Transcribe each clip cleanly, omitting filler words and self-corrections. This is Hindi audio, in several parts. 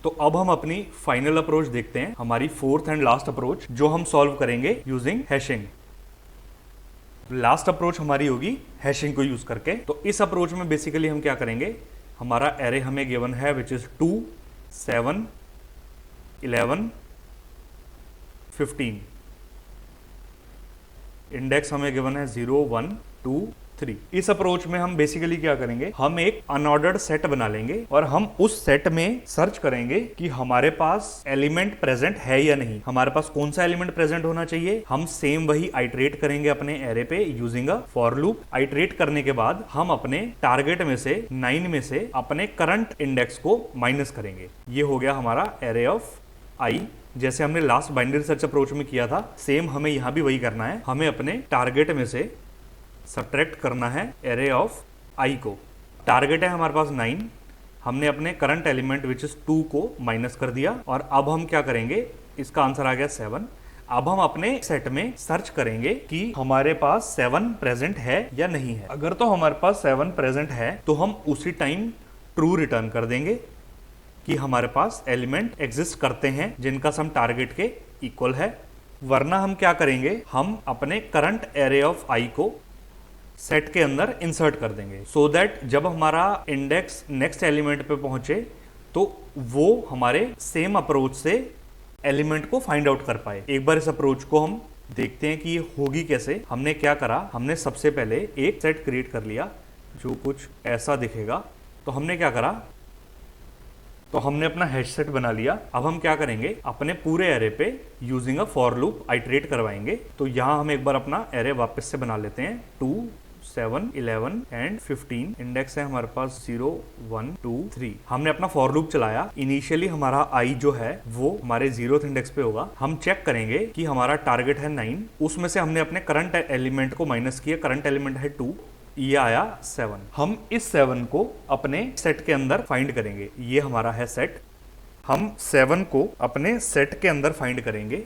तो अब हम अपनी फाइनल अप्रोच देखते हैं, हमारी फोर्थ एंड लास्ट अप्रोच जो हम सॉल्व करेंगे यूजिंग हैशिंग। लास्ट अप्रोच हमारी होगी हैशिंग को यूज करके। तो इस अप्रोच में बेसिकली हम क्या करेंगे, हमारा एरे हमें गिवन है विच इज 2, 7, 11, 15। इंडेक्स हमें गिवन है 0, 1, 2, 3। इस अप्रोच में हम बेसिकली क्या करेंगे, हम एक अनऑर्डर्ड सेट बना लेंगे और हम उस सेट में सर्च करेंगे कि हमारे पास एलिमेंट प्रेजेंट है या नहीं, हमारे पास कौन सा एलिमेंट प्रेजेंट होना चाहिए। हम सेम वही आइट्रेट करेंगे अपने एरे पे using a for loop. Iterate करने के बाद हम अपने टारगेट में से 9 में से अपने करंट इंडेक्स को माइनस करेंगे। ये हो गया हमारा एरे ऑफ आई। जैसे हमने लास्ट बाइनरी सर्च अप्रोच में किया था, सेम हमें यहां भी वही करना है। हमें अपने टारगेट में से सब्ट्रैक्ट करना है एरे ऑफ आई को। टारगेट है हमारे पास 9, हमने अपने करंट एलिमेंट विच इज 2 को माइनस कर दिया और अब हम क्या करेंगे, इसका आंसर आ गया 7। अब हम अपने सेट में सर्च करेंगे कि हमारे पास 7 प्रेजेंट है या नहीं है। अगर तो हमारे पास 7 प्रेजेंट है तो हम उसी टाइम ट्रू रिटर्न कर देंगे कि हमारे पास एलिमेंट एग्जिस्ट करते हैं जिनका सम टारगेट के इक्वल है। वरना हम क्या करेंगे, हम अपने करंट एरे ऑफ आई को सेट के अंदर इंसर्ट कर देंगे सो दैट जब हमारा इंडेक्स नेक्स्ट एलिमेंट पे पहुंचे तो वो हमारे सेम अप्रोच से एलिमेंट को फाइंड आउट कर पाए। एक बार इस अप्रोच को हम देखते हैं कि ये होगी कैसे। हमने क्या करा, हमने सबसे पहले एक सेट क्रिएट कर लिया जो कुछ ऐसा दिखेगा। तो हमने क्या करा, तो हमने अपना हैश सेट बना लिया। अब हम क्या करेंगे, अपने पूरे एरे पे using a for loop iterate करवाएंगे। तो यहां हम एक बार अपना एरे वापस से बना लेते हैं। 2, 7, 11 एंड 15। इंडेक्स है हमारे पास 0, 1, 2, 3। हमने अपना फॉर लूप चलाया। इनिशियली हमारा आई जो है वो हमारे 0th इंडेक्स पे होगा। हम चेक करेंगे कि हमारा टारगेट है 9, उसमें से हमने अपने करंट एलिमेंट को माइनस किया। करंट एलिमेंट है 2, ये आया 7। हम इस 7 को अपने सेट के अंदर फाइंड करेंगे। ये हमारा है सेट। हम 7 को अपने सेट के अंदर फाइंड करेंगे।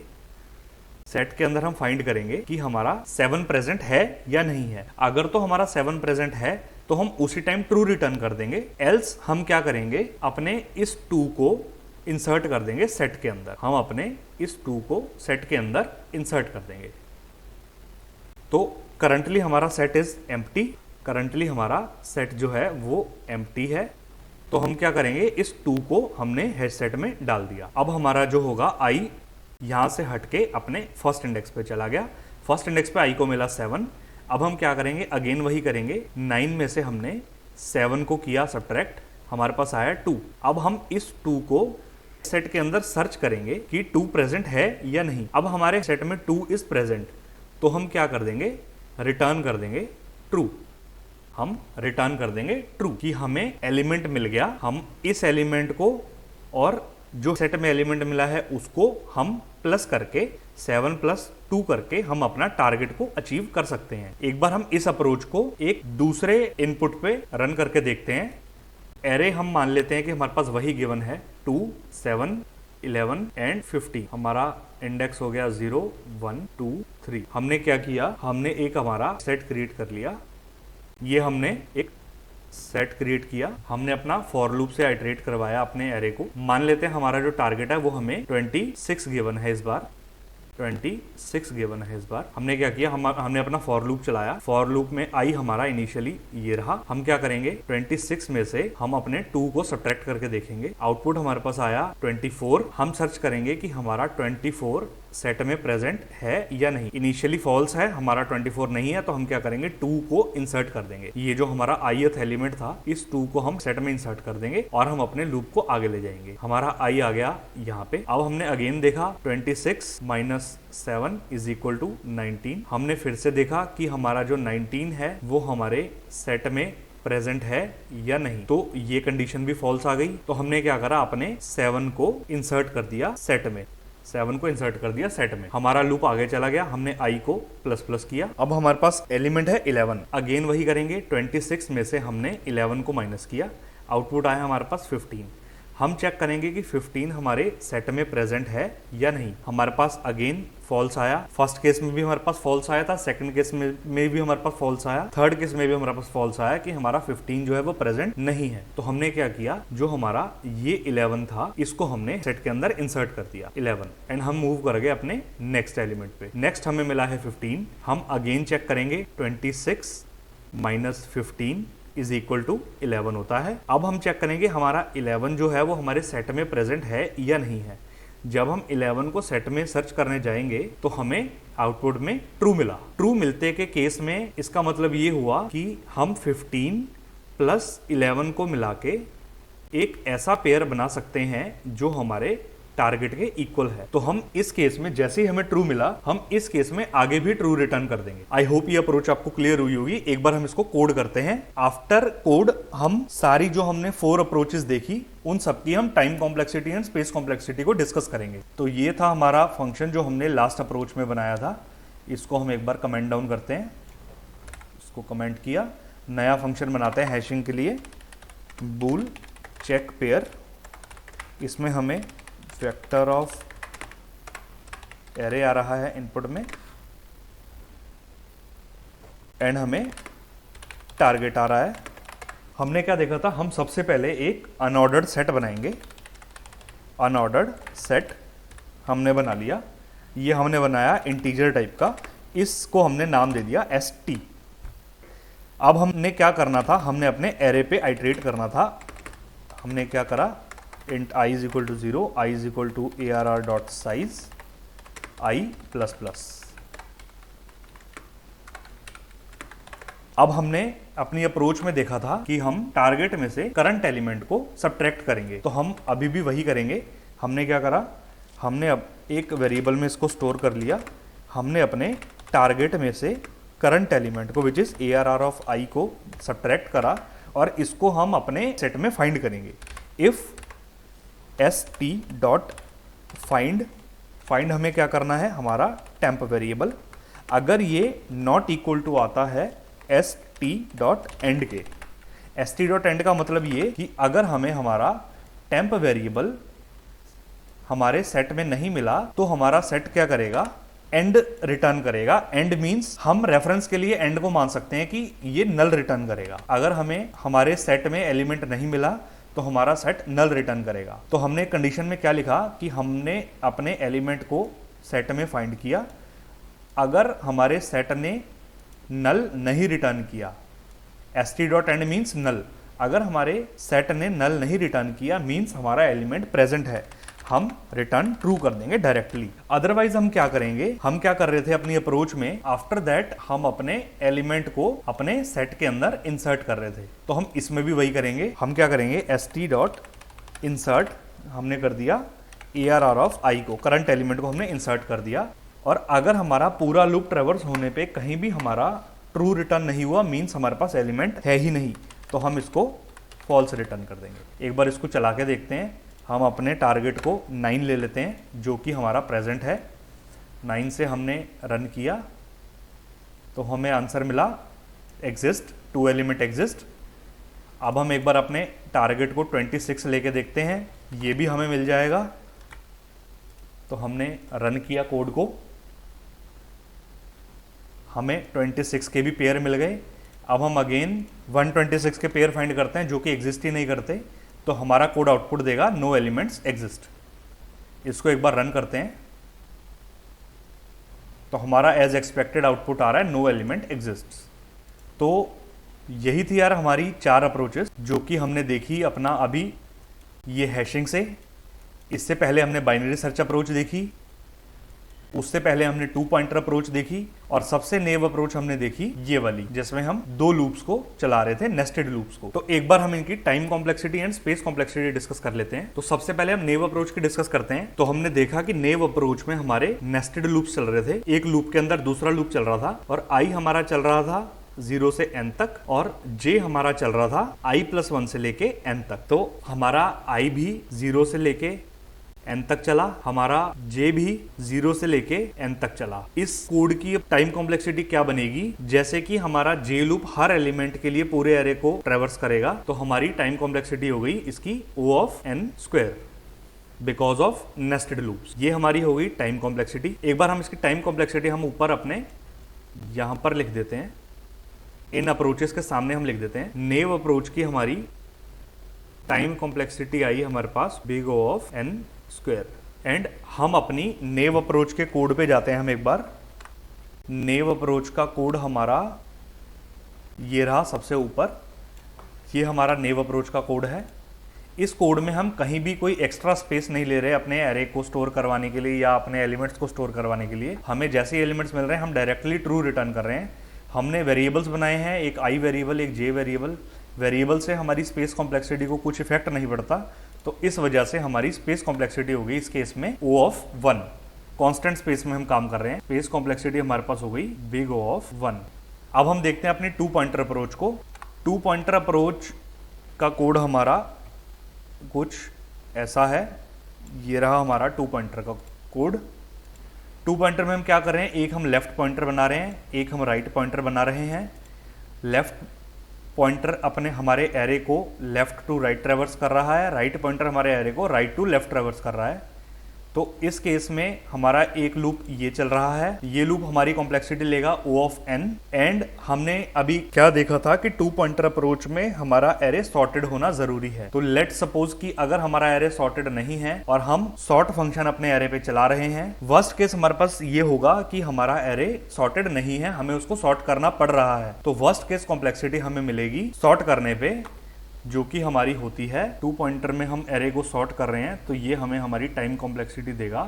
सेट के अंदर हम फाइंड करेंगे कि हमारा 7 प्रेजेंट है या नहीं है। अगर तो हमारा 7 प्रेजेंट है तो हम उसी टाइम ट्रू रिटर्न कर देंगे। एल्स हम क्या करेंगे, अपने इस 2 को इंसर्ट कर देंगे सेट के अंदर। हम अपने इस 2 को सेट के अंदर इंसर्ट कर देंगे। तो करंटली हमारा सेट इज एम्प्टी। करंटली हमारा सेट जो है वो एम्प्टी है। तो हम क्या करेंगे, इस 2 को हमने हैश सेट में डाल दिया। अब हमारा जो होगा आई यहां से हटके अपने फर्स्ट इंडेक्स पे चला गया। फर्स्ट इंडेक्स पे आई को मिला 7। अब हम क्या करेंगे, अगेन वही करेंगे। 9 में से हमने 7 को किया सब्ट्रैक्ट, हमारे पास आया 2। अब हम इस 2 को सेट के अंदर सर्च करेंगे कि 2 प्रेजेंट है या नहीं। अब हमारे सेट में 2 इज प्रेजेंट, तो हम क्या कर देंगे, रिटर्न कर देंगे ट्रू। हम रिटर्न कर देंगे ट्रू कि हमें एलिमेंट मिल गया। हम इस एलिमेंट को और जो सेट में एलिमेंट मिला है उसको हम प्लस करके 7 + 2 करके हम अपना टारगेट को अचीव कर सकते हैं। एक बार हम इस अप्रोच को एक दूसरे इनपुट पे रन करके देखते हैं। एरे हम मान लेते हैं कि हमारे पास वही गिवन है 2, 7, 11 एंड 15। हमारा इंडेक्स हो गया 0, 1, 2, 3। हमने क्या किया, हमने एक हमारा सेट क्रिएट कर लिया। ये हमने एक सेट क्रिएट किया। हमने अपना फॉर लूप से आइट्रेट करवाया अपने एरे को। मान लेते हैं हमारा जो टारगेट है वो हमें 26 गिवन है इस बार। 26 गिवन है इस बार। हमने क्या किया, हमने अपना फॉर लूप चलाया। फॉर लूप में आई हमारा इनिशियली ये रहा। हम क्या करेंगे, 26 में से हम अपने 2 को सब्ट्रैक्ट करके देखेंगे। आउटपुट हमारे पास आया 24। हम सर्च करेंगे कि हमारा 24 सेट में प्रेजेंट है या नहीं। इनिशियली फॉल्स है, हमारा 24 नहीं है, तो हम क्या करेंगे, 2 को इंसर्ट कर देंगे। ये जो हमारा ith एलिमेंट था, इस 2 को हम सेट में इंसर्ट कर देंगे और हम अपने लूप को आगे ले जाएंगे। हमारा आई आ गया यहाँ पे। अब हमने अगेन देखा 26 - 7 = 19। हमने फिर से देखा कि हमारा जो 19 है वो हमारे सेट में प्रेजेंट है या नहीं। तो ये कंडीशन भी फॉल्स आ गई। तो हमने क्या करा, अपने 7 को इंसर्ट कर दिया सेट में। 7 को इंसर्ट कर दिया सेट में। हमारा लूप आगे चला गया। हमने आई को प्लस किया। अब हमारे पास एलिमेंट है 11। अगेन वही करेंगे। 26 में से हमने 11 को माइनस किया। आउटपुट आया हमारे पास 15। हम चेक करेंगे कि 15 हमारे सेट में प्रेजेंट है या नहीं। हमारे पास अगेन फॉल्स आया, फर्स्ट केस में भी हमारे पास फॉल्स आया था, सेकंड केस में भी हमारे पास फॉल्स आया, थर्ड केस में भी हमारे पास फॉल्स आया कि हमारा 15 जो है वो प्रेजेंट नहीं है। तो हमने क्या किया, जो हमारा ये 11 था इसको हमने सेट के अंदर इंसर्ट कर दिया 11 एंड हम मूव कर गए अपने नेक्स्ट एलिमेंट पे। नेक्स्ट हमें मिला है 15, हम अगेन चेक करेंगे 26 माइनस 15 इज इक्वल टू 11 होता है। अब हम चेक करेंगे हमारा 11 जो है वो हमारे सेट में प्रेजेंट है या नहीं है। जब हम 11 को सेट में सर्च करने जाएंगे तो हमें आउटपुट में ट्रू मिला। ट्रू मिलते के केस में इसका मतलब ये हुआ कि हम 15 प्लस 11 को मिला के एक ऐसा पेयर बना सकते हैं जो हमारे टारगेट के इक्वल है। तो हम इस केस में जैसे ही हमें ट्रू मिला, हम इस केस में आगे भी ट्रू रिटर्न कर देंगे। आई होप ये अप्रोच आपको क्लियर हुई होगी। एक बार हम इसको कोड करते हैं। आफ्टर कोड हम सारी जो हमने 4 अप्रोचेस देखी उन सबकी हम time complexity and space complexity को डिस्कस करेंगे। तो ये था हमारा फंक्शन जो हमने लास्ट अप्रोच में बनाया था। इसको हम एक बार कमेंट डाउन करते हैं। इसको कमेंट किया, नया फंक्शन बनाते हैं हैशिंग के लिए, बूल चेक पेयर। इसमें हमें वेक्टर ऑफ एरे आ रहा है इनपुट में एंड हमें टारगेट आ रहा है। हमने क्या देखा था, हम सबसे पहले एक अनऑर्डर्ड सेट बनाएंगे। अनऑर्डर्ड सेट हमने बना लिया। ये हमने बनाया इंटीजर टाइप का, इसको हमने नाम दे दिया st। अब हमने क्या करना था, हमने अपने एरे पे आइटरेट करना था। हमने क्या करा, int I is equal to 0, I is equal to arr dot size I plus plus। अब हमने अपनी अप्रोच में देखा था कि हम टारगेट में से करंट एलिमेंट को सब्ट्रैक्ट करेंगे, तो हम अभी भी वही करेंगे। हमने क्या करा, हमने अब एक वेरिएबल में इसको स्टोर कर लिया। हमने अपने टारगेट में से करंट एलिमेंट को which is arr of I को सब्ट्रैक्ट करा और इसको हम अपने सेट में फाइंड करेंगे। If st dot find, find हमें क्या करना है, हमारा टेम्प वेरिएबल। अगर ये नॉट इक्वल टू आता है st डॉट एंड के, st डॉट एंड का मतलब ये कि अगर हमें हमारा टेम्प वेरिएबल हमारे सेट में नहीं मिला तो हमारा सेट क्या करेगा, एंड रिटर्न करेगा। एंड मींस हम रेफरेंस के लिए एंड को मान सकते हैं कि ये नल रिटर्न करेगा। अगर हमें हमारे सेट में एलिमेंट नहीं मिला तो हमारा सेट नल रिटर्न करेगा। तो हमने कंडीशन में क्या लिखा कि हमने अपने एलिमेंट को सेट में फाइंड किया। अगर हमारे सेट ने नल नहीं रिटर्न किया, st डॉट एंड मीन्स नल, अगर हमारे सेट ने नल नहीं रिटर्न किया मीन्स हमारा एलिमेंट प्रेजेंट है, हम रिटर्न ट्रू कर देंगे डायरेक्टली। अदरवाइज हम क्या करेंगे, हम क्या कर रहे थे अपनी अप्रोच में, आफ्टर दैट हम अपने एलिमेंट को अपने सेट के अंदर इंसर्ट कर रहे थे। तो हम इसमें भी वही करेंगे। हम क्या करेंगे, st डॉट इंसर्ट हमने कर दिया arr ऑफ I को, करंट एलिमेंट को हमने इंसर्ट कर दिया। और अगर हमारा पूरा लूप ट्रेवर्स होने पे कहीं भी हमारा ट्रू रिटर्न नहीं हुआ मीन्स हमारे पास एलिमेंट है ही नहीं, तो हम इसको फॉल्स रिटर्न कर देंगे। एक बार इसको चला के देखते हैं। हम अपने टारगेट को 9 ले लेते हैं जो कि हमारा प्रेजेंट है। 9 से हमने रन किया तो हमें आंसर मिला एग्जिस्ट, 2 एलिमेंट एग्जिस्ट। अब हम एक बार अपने टारगेट को 26 लेके देखते हैं, ये भी हमें मिल जाएगा। तो हमने रन किया कोड को, हमें 26 के भी पेयर मिल गए। अब हम अगेन 126 के पेयर फाइंड करते हैं जो कि एग्जिस्ट ही नहीं करते, तो हमारा कोड आउटपुट देगा नो एलिमेंट्स एग्जिस्ट। इसको एक बार रन करते हैं तो हमारा एज एक्सपेक्टेड आउटपुट आ रहा है नो एलिमेंट एग्जिस्ट। तो यही थी यार हमारी 4 अप्रोचेस जो कि हमने देखी अपना अभी ये हैशिंग से। इससे पहले हमने बाइनरी सर्च अप्रोच देखी, उससे पहले हमने 2 पॉइंटर अप्रोच देखी और सबसे नेव अप्रोच हमने देखी ये वाली जिसमें हम 2 लूप्स को चला रहे थे, नेस्टेड लूप्स को। तो एक बार हम इनकी time complexity and space complexity discuss कर लेते हैं। तो सबसे पहले हम नेव अप्रोच की डिस्कस करते हैं। तो हमने देखा कि नेव अप्रोच में हमारे नेस्टेड लूप्स चल रहे थे, एक लूप के अंदर दूसरा लूप चल रहा था और i हमारा चल रहा था 0 से n तक और j हमारा चल रहा था i+1 से लेके n तक। तो हमारा i भी 0 से लेके n तक चला, हमारा j भी 0 से लेके n तक चला। इस कोड की टाइम कॉम्प्लेक्सिटी क्या बनेगी, जैसे कि हमारा j लूप हर एलिमेंट के लिए पूरे एरे को ट्रेवर्स करेगा, तो हमारी टाइम कॉम्प्लेक्सिटी हो गई इसकी O of n square because of nested loops. ये हमारी हो गई टाइम कॉम्प्लेक्सिटी। एक बार हम इसकी टाइम कॉम्प्लेक्सिटी हम ऊपर अपने यहां पर लिख देते हैं, इन अप्रोचेस के सामने हम लिख देते हैं। नेव अप्रोच की हमारी टाइम कॉम्प्लेक्सिटी आई हमारे पास big O of n square. And हम अपनी नेव अप्रोच के कोड पे जाते हैं। हम एक बार नेव अप्रोच का कोड हमारा ये रहा सबसे ऊपर, ये हमारा नेव अप्रोच का कोड है। इस कोड में हम कहीं भी कोई एक्स्ट्रा स्पेस नहीं ले रहे अपने एरे को स्टोर करवाने के लिए या अपने एलिमेंट्स को स्टोर करवाने के लिए। हमें जैसे एलिमेंट्स मिल रहे हैं हम डायरेक्टली ट्रू रिटर्न कर रहे हैं। हमने वेरिएबल्स बनाए हैं, एक i वेरिएबल, एक j वेरिएबल। वेरिएबल से हमारी स्पेस कॉम्प्लेक्सिटी को कुछ इफेक्ट नहीं पड़ता, तो इस वजह से हमारी स्पेस कॉम्प्लेक्सिटी हो गई इस केस में O ऑफ 1। कांस्टेंट स्पेस में हम काम कर रहे हैं, स्पेस कॉम्प्लेक्सिटी हमारे पास हो गई बिग O ऑफ 1। अब हम देखते हैं अपनी 2 पॉइंटर अप्रोच को। 2 पॉइंटर अप्रोच का कोड हमारा कुछ ऐसा है, ये रहा हमारा 2 पॉइंटर का कोड। 2 पॉइंटर में हम क्या कर रहे हैं, एक हम लेफ्ट पॉइंटर बना रहे हैं, एक हम राइट पॉइंटर बना रहे हैं। लेफ्ट पॉइंटर अपने हमारे एरे को लेफ्ट टू राइट ट्रेवर्स कर रहा है, राइट पॉइंटर हमारे एरे को राइट टू लेफ्ट ट्रेवर्स कर रहा है। तो इस केस में हमारा एक लूप ये चल रहा है, ये लूप हमारी कॉम्प्लेक्सिटी लेगा O ऑफ n। एंड हमने अभी क्या देखा था कि 2 पॉइंटर अप्रोच में हमारा एरे सॉर्टेड होना जरूरी है। तो लेट सपोज कि अगर हमारा एरे सॉर्टेड नहीं है और हम सॉर्ट फंक्शन अपने एरे पे चला रहे हैं, वर्स्ट केस हमारे पास ये होगा कि हमारा एरे सॉर्टेड नहीं है, हमें उसको सॉर्ट करना पड़ रहा है। तो वर्स्ट केस कॉम्प्लेक्सिटी हमें मिलेगी सॉर्ट करने पे, जो कि हमारी होती है 2 पॉइंटर में हम एरे को सॉर्ट कर रहे हैं, तो ये हमें हमारी टाइम कॉम्प्लेक्सिटी देगा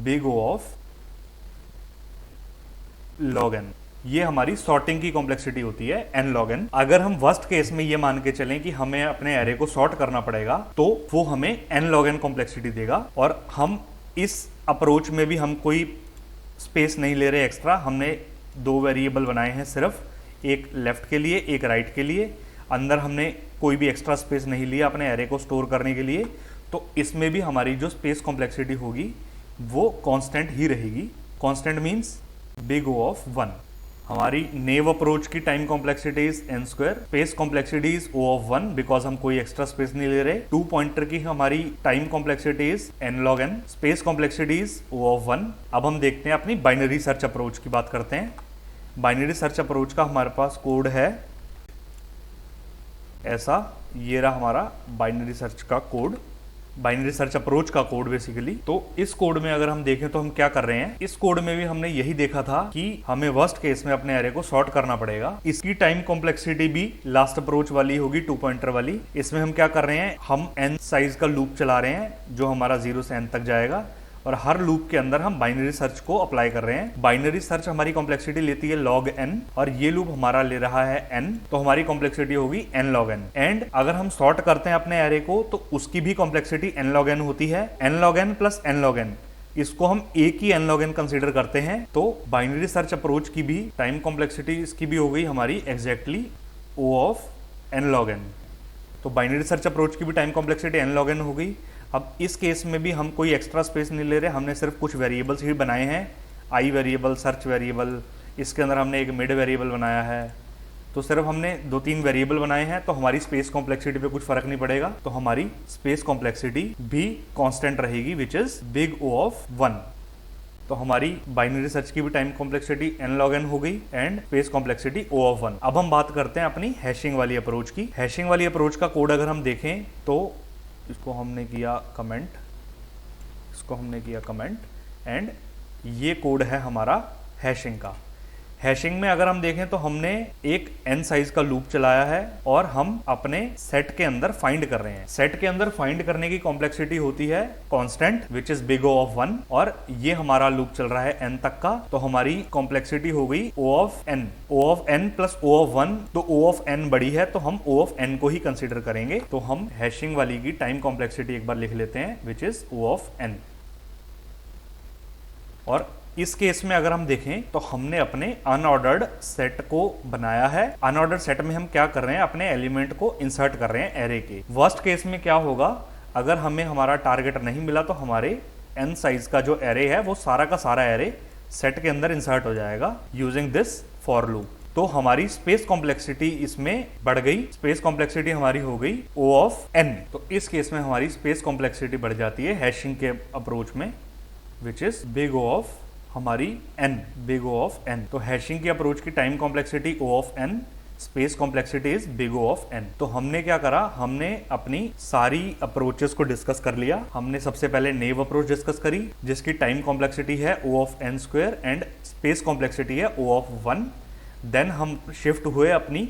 big O of log n। ये हमारी सॉर्टिंग की कॉम्प्लेक्सिटी होती है n log n। अगर हम वर्स्ट केस में ये मान के चलें कि हमें अपने एरे को सॉर्ट करना पड़ेगा, तो वो हमें n log n कॉम्प्लेक्सिटी देगा। और हम इस अप्रोच में भी हम कोई स्पेस नहीं ले रहे एक्स्ट्रा, हमने 2 वेरिएबल बनाए हैं सिर्फ, एक लेफ्ट के लिए एक राइट के लिए। अंदर हमने कोई भी एक्स्ट्रा स्पेस नहीं लिया अपने एरे को स्टोर करने के लिए, तो इसमें भी हमारी जो स्पेस कॉम्प्लेक्सिटी होगी वो कांस्टेंट ही रहेगी। Constant means big O of 1। हमारी नेव अप्रोच की time complexity is n square, space complexity is O of 1 because हम कोई एक्स्ट्रा स्पेस नहीं ले रहे। 2 पॉइंटर की हमारी time complexity is n log n, space complexity is O of 1। अब हम देखते हैं अपनी बाइनरी सर्च अप्रोच की बात करते हैं। बाइनरी सर्च अप्रोच का हमारे पास कोड है ऐसा, ये रहा हमारा बाइनरी सर्च का कोड, बाइनरी सर्च अप्रोच का कोड बेसिकली। तो इस कोड में अगर हम देखें तो हम क्या कर रहे हैं, इस कोड में भी हमने यही देखा था कि हमें वर्स्ट केस में अपने एरे को सॉर्ट करना पड़ेगा। इसकी टाइम कॉम्प्लेक्सिटी भी लास्ट अप्रोच वाली होगी, 2 पॉइंटर वाली। इसमें हम क्या कर रहे हैं, हम n साइज का लूप चला रहे हैं जो हमारा 0 से n तक जाएगा, और हर लूप के अंदर हम बाइनरी सर्च को अप्लाई कर रहे हैं। बाइनरी सर्च हमारी कॉम्प्लेक्सिटी लेती है log n, और ये लूप हमारा ले रहा है n, तो हमारी कॉम्प्लेक्सिटी होगी n log n। एंड अगर हम सॉर्ट करते हैं अपने एरे को, तो उसकी भी कॉम्प्लेक्सिटी n log n होती है, n log n plus n log n। इसको हम एक ही n log n कंसीडर करते हैं। तो बाइनरी सर्च अप्रोच की भी टाइम कॉम्प्लेक्सिटी इसकी भी हो गई हमारी exactly O of n log n। तो बाइनरी सर्च अप्रोच की भी time complexity n log n हो गई। अब इस केस में भी हम कोई एक्स्ट्रा स्पेस नहीं ले रहे, हमने सिर्फ कुछ वेरिएबल्स ही बनाए हैं, i वेरिएबल, सर्च वेरिएबल, इसके अंदर हमने एक मिड वेरिएबल बनाया है। तो सिर्फ हमने 2-3 वेरिएबल बनाए हैं, तो हमारी स्पेस कॉम्प्लेक्सिटी पे कुछ फर्क नहीं पड़ेगा, तो हमारी स्पेस कॉम्प्लेक्सिटी भी कांस्टेंट रहेगी which is big O of 1। तो हमारी बाइनरी सर्च की भी time complexity n log n हो गई and space complexity O of 1। अब हम बात करते हैं अपनी हैशिंग वाली अप्रोच की। हैशिंग वाली अप्रोच का कोड अगर हम देखें तो इसको हमने किया कमेंट, इसको हमने किया कमेंट, एंड ये कोड है हमारा हैशिंग का। हैशिंग में अगर हम देखें तो हमने एक n साइज का लूप चलाया है और हम अपने सेट के अंदर फाइंड कर रहे हैं। सेट के अंदर फाइंड करने की कॉम्प्लेक्सिटी होती है constant which is big O of 1, और ये हमारा लूप चल रहा है n तक का, तो हमारी कॉम्प्लेक्सिटी हो गई O of n। O of n plus O of 1, तो O ऑफ n बड़ी है तो हम O ऑफ n को ही कंसिडर करेंगे। तो हम हैशिंग वाली की टाइम कॉम्प्लेक्सिटी एक बार लिख लेते हैं which is O of n। और इस केस में अगर हम देखें तो हमने अपने अनऑर्डर्ड सेट को बनाया है। अनऑर्डर्ड सेट में हम क्या कर रहे हैं, अपने एलिमेंट को इंसर्ट कर रहे हैं एरे के। वर्स्ट केस में क्या होगा, अगर हमें हमारा टारगेट नहीं मिला तो हमारे n साइज का जो एरे है वो सारा का सारा एरे सेट के अंदर इंसर्ट हो जाएगा यूजिंग दिस फॉर लूप। तो हमारी स्पेस कॉम्प्लेक्सिटी इसमें बढ़ गई, स्पेस कॉम्प्लेक्सिटी हमारी हो गई O ऑफ n। तो इस केस में हमारी स्पेस कॉम्प्लेक्सिटी बढ़ जाती है हैशिंग के अप्रोच में, which is big O of हमारी n, big O of n। तो हैशिंग की अप्रोच की time complexity O of n, space complexity is big O of n। तो हमने क्या करा, हमने अपनी सारी अप्रोचेस को डिस्कस कर लिया। हमने सबसे पहले नेव अप्रोच डिस्कस करी जिसकी टाइम कॉम्प्लेक्सिटी है O of n square and space complexity है O ऑफ 1। देन हम शिफ्ट हुए अपनी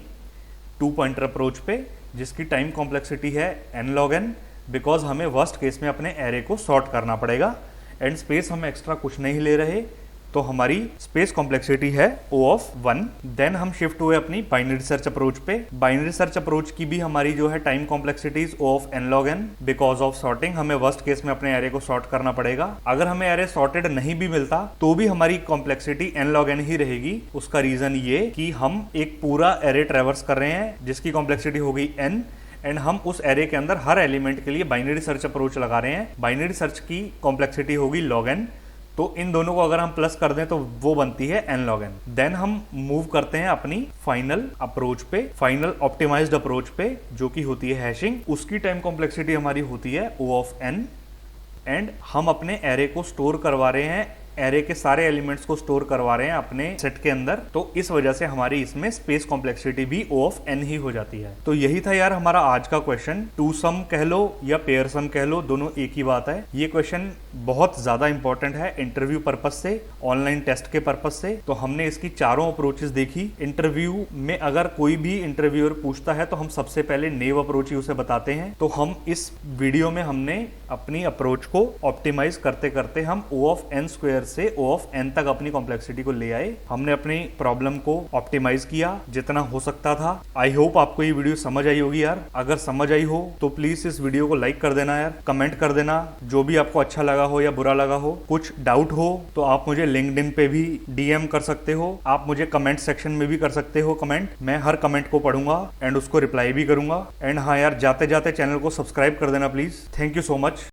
2 पॉइंटर अप्रोच पे जिसकी टाइम कॉम्प्लेक्सिटी है n log n, बिकॉज हमें वर्स्ट केस में अपने एरे को सॉर्ट करना पड़ेगा एंड स्पेस हम एक्स्ट्रा कुछ नहीं ले रहे, तो हमारी स्पेस कॉम्प्लेक्सिटी है O ऑफ 1। देन हम शिफ्ट हुए अपनी बाइनरी सर्च अप्रोच पे। बाइनरी सर्च अप्रोच की भी हमारी जो है time complexities O of n log n, because of sorting हमें वर्स्ट केस में अपने एरे को सॉर्ट करना पड़ेगा। अगर हमें एरे सॉर्टेड नहीं भी मिलता तो भी हमारी कॉम्प्लेक्सिटी n log n ही रहेगी। उसका रीजन ये कि हम एक पूरा एरे ट्रेवर्स कर रहे हैं जिसकी कॉम्प्लेक्सिटी हो गई n, एंड हम उस एरे के अंदर हर एलिमेंट के लिए बाइनरी सर्च अप्रोच लगा रहे हैं। बाइनरी सर्च की कॉम्प्लेक्सिटी होगी log n, तो इन दोनों को अगर हम प्लस कर दें तो वो बनती है n log n। देन हम मूव करते हैं अपनी फाइनल अप्रोच पे, फाइनल ऑप्टिमाइज्ड अप्रोच पे जो कि होती है हैशिंग। उसकी टाइम कॉम्प्लेक्सिटी हमारी होती है O ऑफ n एंड हम अपने एरे को स्टोर करवा रहे हैं, एरे के सारे एलिमेंट्स को स्टोर करवा रहे हैं अपने सेट के अंदर, तो इस वजह से हमारी इसमें स्पेस कॉम्प्लेक्सिटी भी O ऑफ n ही हो जाती है। तो यही था यार हमारा आज का क्वेश्चन। टू सम कह लो या पेयर सम कह लो, दोनों एक ही बात है। ये क्वेश्चन बहुत ज्यादा इंपॉर्टेंट है इंटरव्यू पर्पज से, ऑनलाइन टेस्ट के पर्पज से। तो हमने इसकी चारों अप्रोचेस देखी। इंटरव्यू में अगर कोई भी इंटरव्यूअर पूछता है तो हम सबसे पहले नेव अप्रोच ही उसे बताते हैं। तो हम इस वीडियो में हमने अपनी अप्रोच को ऑप्टिमाइज करते करते हम O ऑफ n स्क्वायर से O ऑफ n तक अपनी कॉम्प्लेक्सिटी को ले आए। हमने अपनी प्रॉब्लम को ऑप्टिमाइज किया जितना हो सकता था। आई होप आपको ये वीडियो समझ आई होगी यार। अगर समझ आई हो तो प्लीज इस वीडियो को लाइक कर देना यार, कमेंट कर देना जो भी आपको अच्छा लगा हो या बुरा लगा हो। कुछ डाउट हो तो आप मुझे लिंक्डइन पे भी DM कर सकते हो, आप मुझे कमेंट सेक्शन में भी कर सकते हो कमेंट। मैं हर कमेंट को पढ़ूंगा एंड उसको रिप्लाई भी करूंगा। एंड हाँ यार, जाते जाते चैनल को सब्सक्राइब कर देना please. Thank you so much.